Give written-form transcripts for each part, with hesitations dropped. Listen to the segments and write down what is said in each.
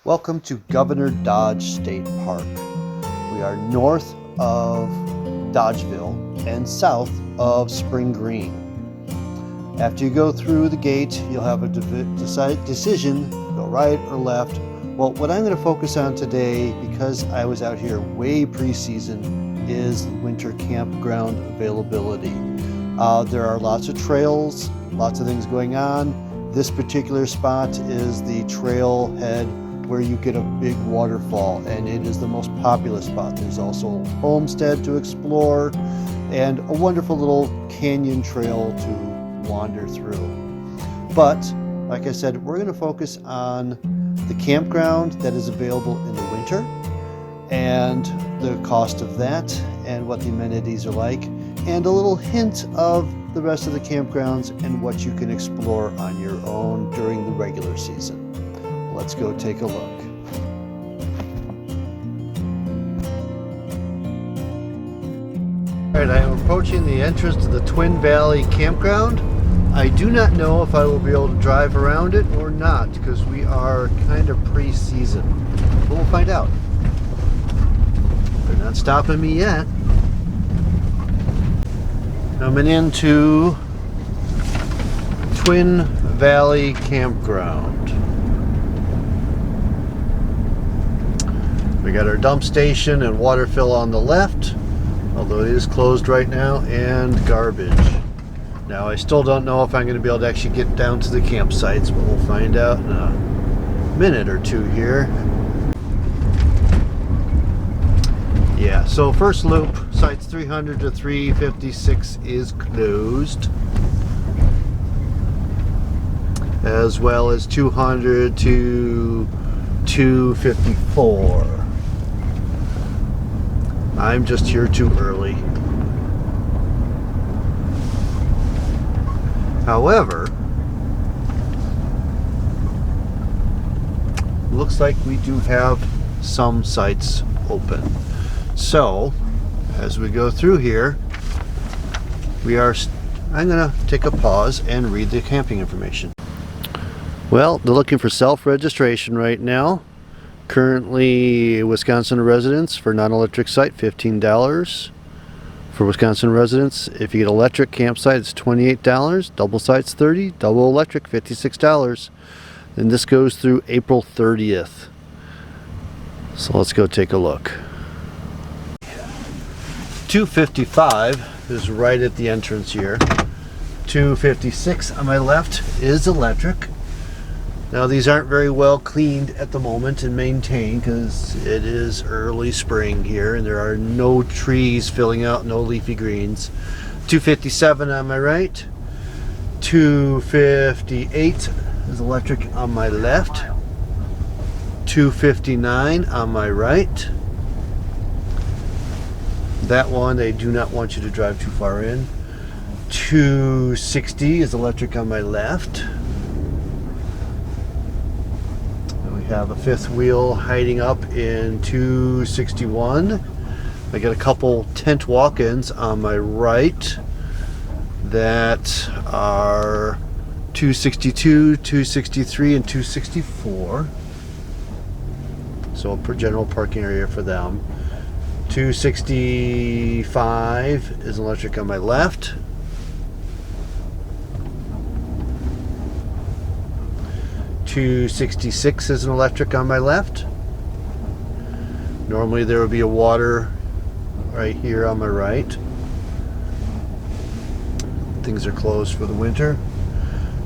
Welcome to Governor Dodge State Park. We are north of Dodgeville and south of Spring Green. After you go through the gate, you'll have a decision, go right or left. Well, what I'm going to focus on today, because I was out here way pre-season, is winter campground availability. There are lots of trails, lots of things going on. This particular spot is the trailhead where you get a big waterfall, and it is the most popular spot. There's also a homestead to explore and a wonderful little canyon trail to wander through. But like I said, we're going to focus on the campground that is available in the winter and the cost of that and what the amenities are like, and a little hint of the rest of the campgrounds and what you can explore on your own during the regular season. Let's go take a look. All right, I am approaching the entrance to the Twin Valley Campground. I do not know if I will be able to drive around it or not because we are kind of pre-season, but we'll find out. They're not stopping me yet. Coming into Twin Valley Campground. We got our dump station and water fill on the left, although it is closed right now, and garbage. Now I still don't know if I'm going to be able to actually get down to the campsites, but we'll find out in a minute or two here. Yeah, so first loop, sites 300 to 356 is closed, as well as 200 to 254. I'm just here too early. However, looks like we do have some sites open. So, as we go through here, I'm gonna take a pause and read the camping information. Well, they're looking for self-registration right now. Currently, Wisconsin residents for non-electric site, $15. For Wisconsin residents, if you get electric campsite, it's $28. Double site's $30. Double electric, $56. And this goes through April 30th. So let's go take a look. 255 is right at the entrance here. 256 on my left is electric. Now these aren't very well cleaned at the moment and maintained because it is early spring here and there are no trees filling out, no leafy greens. 257 on my right. 258 is electric on my left. 259 on my right. That one they do not want you to drive too far in. 260 is electric on my left. Have a fifth wheel hiding up in 261. I got a couple tent walk-ins on my right that are 262, 263, and 264. So a general parking area for them. 265 is electric on my left. 266 is an electric on my left. Normally there would be a water right here on my right. Things are closed for the winter.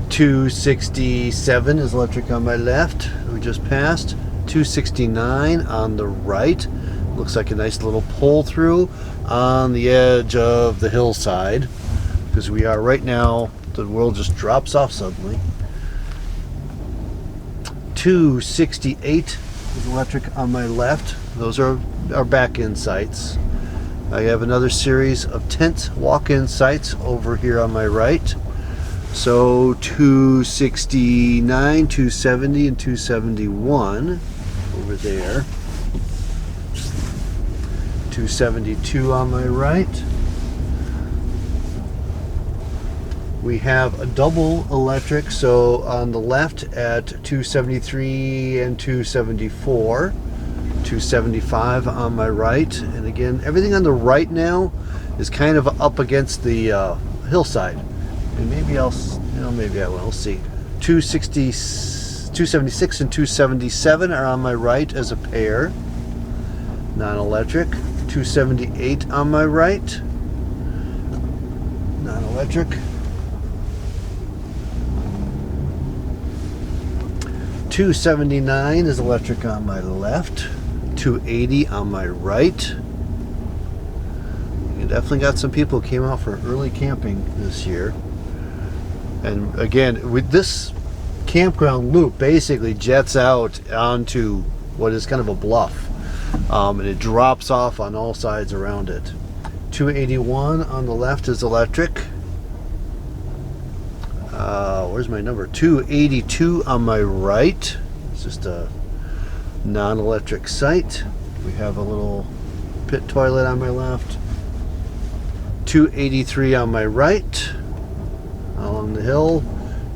267 is electric on my left. We just passed. 269 on the right. Looks like a nice little pull through on the edge of the hillside, because we are right now, the world just drops off suddenly. 268 is electric on my left. Those are our back-in sites. I have another series of tent walk-in sites over here on my right. So 269, 270, and 271 over there. 272 on my right. We have a double electric, so on the left at 273 and 274, 275 on my right. And again, everything on the right now is kind of up against the hillside. And maybe maybe I will see. 276 and 277 are on my right as a pair, non-electric. 278 on my right, non-electric. 279 is electric on my left. 280 on my right. You definitely got some people who came out for early camping this year. And again, with this campground loop basically jets out onto what is kind of a bluff, and it drops off on all sides around it. 281 on the left is electric. Where's my number? 282 on my right. It's just a non-electric site. We have a little pit toilet on my left. 283 on my right along the hill.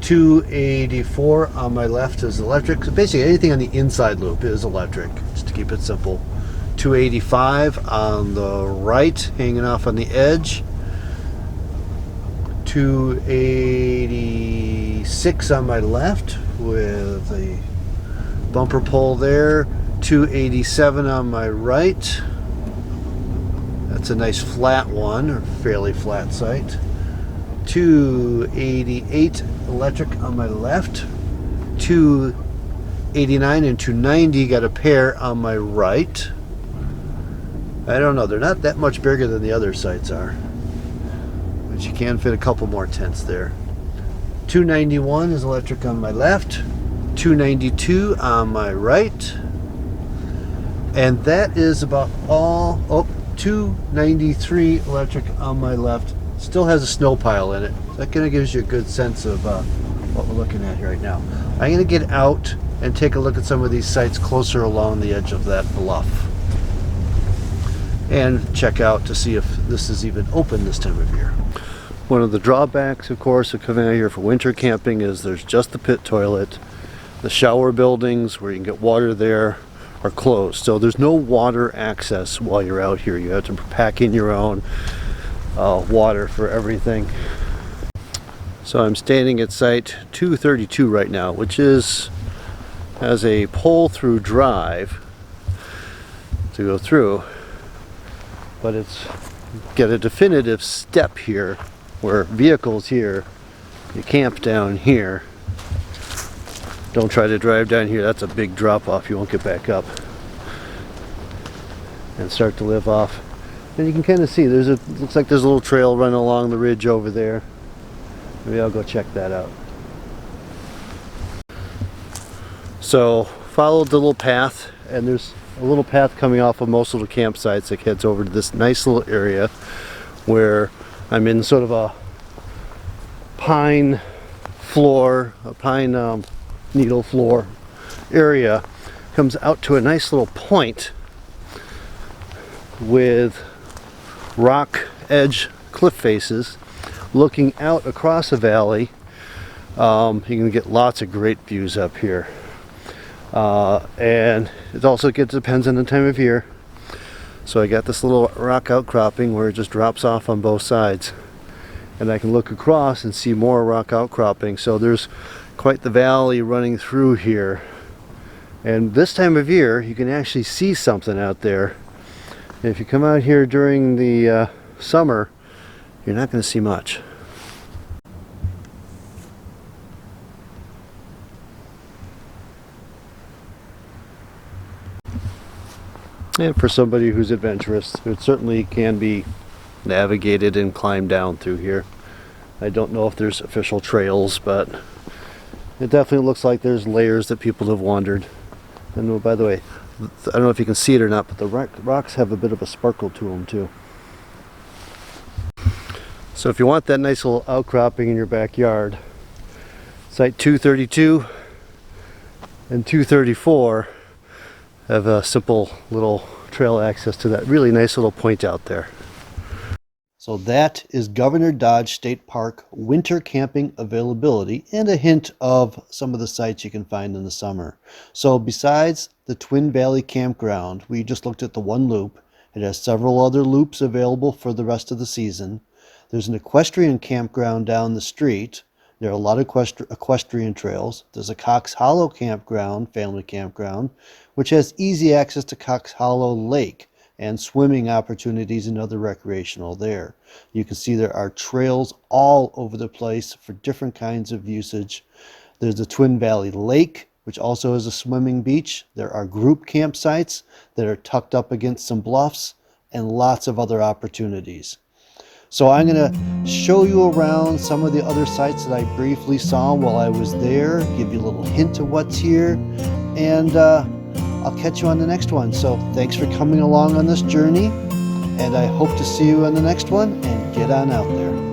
284 on my left is electric. So basically anything on the inside loop is electric, just to keep it simple. 285 on the right, hanging off on the edge. 286 on my left with a bumper pole there. 287 on my right. That's a nice flat one, or fairly flat site. 288 electric on my left. 289 and 290 got a pair on my right. I don't know, they're not that much bigger than the other sites are, but you can fit a couple more tents there. 291 is electric on my left. 292 on my right. And that is about all. 293 electric on my left. Still has a snow pile in it. So that kind of gives you a good sense of what we're looking at here right now. I'm going to get out and take a look at some of these sites closer along the edge of that bluff, and check out to see if this is even open this time of year. One of the drawbacks, of course, of coming out here for winter camping is there's just the pit toilet. The shower buildings where you can get water there are closed, so there's no water access while you're out here. You have to pack in your own water for everything. So I'm standing at site 232 right now, which has a pull-through drive to go through, but it's got a definitive step here where vehicles here, you camp down here. Don't try to drive down here, that's a big drop off, you won't get back up. And start to live off. And you can kind of see, looks like there's a little trail running along the ridge over there. Maybe I'll go check that out. So, followed the little path, and there's a little path coming off of most of the campsites that heads over to this nice little area where I'm in sort of a pine floor, a pine needle floor area. Comes out to a nice little point with rock edge cliff faces looking out across a valley. You can get lots of great views up here, and it also depends on the time of year. So I got this little rock outcropping where it just drops off on both sides, and I can look across and see more rock outcropping. So there's quite the valley running through here, and this time of year you can actually see something out there. And if you come out here during the summer, you're not going to see much. And for somebody who's adventurous, it certainly can be navigated and climbed down through here. I don't know if there's official trails, but it definitely looks like there's layers that people have wandered. And oh, by the way, I don't know if you can see it or not, but the rocks have a bit of a sparkle to them too. So if you want that nice little outcropping in your backyard, site 232 and 234 have a simple little trail access to that really nice little point out there. So that is Governor Dodge State Park winter camping availability and a hint of some of the sites you can find in the summer. So besides the Twin Valley Campground, we just looked at the one loop. It has several other loops available for the rest of the season. There's an equestrian campground down the street. There are a lot of equestrian trails. There's a Cox Hollow campground, family campground, which has easy access to Cox Hollow Lake and swimming opportunities and other recreational there. You can see there are trails all over the place for different kinds of usage. There's the Twin Valley Lake, which also has a swimming beach. There are group campsites that are tucked up against some bluffs and lots of other opportunities. So I'm going to show you around some of the other sites that I briefly saw while I was there, give you a little hint of what's here, and I'll catch you on the next one. So thanks for coming along on this journey, and I hope to see you on the next one, and get on out there.